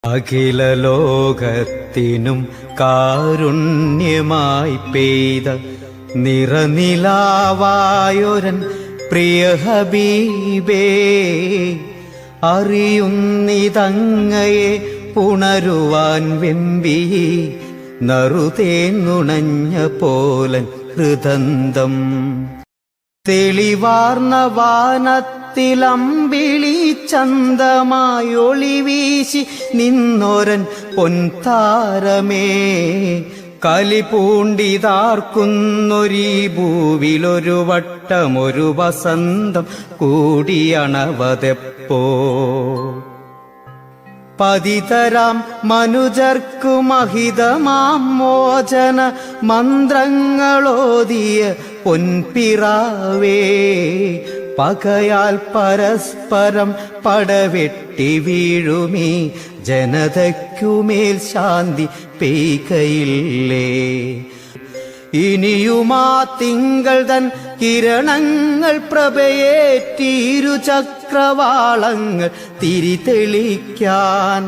അഖില ലോകത്തിനും കാരുണ്യമായി പെയ്ത നിറനിലാവായൊരൻ പ്രിയ ഹബീബേ, അറിയുന്നിതങ്ങയെ പുണരുവാൻ വെമ്പി നറുതേന്നുണഞ്ഞ പോലൻ ഹൃദന്തം. തെളിവാർന്ന വാനത്തിലമ്പിളി ചന്തമായൊളി വീശി നിന്നൊരൻ പൊൻതാരമേ, കലിപൂണ്ടിതാർക്കുന്നൊരീ ഭൂവിലൊരു വട്ടമൊരു വസന്തം കൂടിയണവതെപ്പോ. പതിതരാം മനുജർക്കു മഹിതമാം മോചന മന്ത്രങ്ങളോതിയ പൊൻപിറാവേ, പകയാൽ പരസ്പരം പടവെട്ടി വീഴുമീ ജനതയ്ക്കുമേൽ ശാന്തി പെയ്കയില്ലേ. ഇനിയുമാ തിങ്കൾ തൻ കിരണങ്ങൾ പ്രഭയേറ്റീരു ചക്രവാളങ്ങൾ തിരിതെളിക്കാൻ,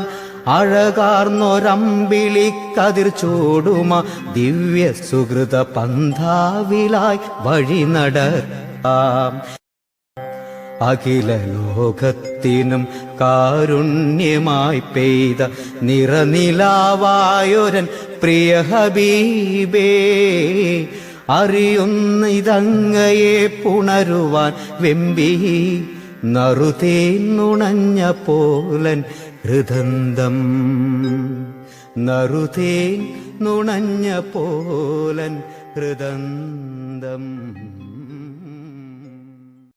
അഴകാർന്നൊരമ്പിളിക്കതിർ ചൂടുമ ദിവ്യ സുഹൃത പന്ഥാവിലായി വഴി നടത്താം. അഖില ലോകത്തിനും കാരുണ്യമായി പെയ്ത നിറനിലാവായൊരൻ പ്രിയ ഹബീബേ, അറിയുന്നിതങ്ങയെ പുണരുവാൻ വെമ്പി നറുതേന്നുണഞ്ഞ പോലൻ ഹൃദന്തം. നറുതേൻ നുണഞ്ഞ പോലൻ ഹൃദന്തം.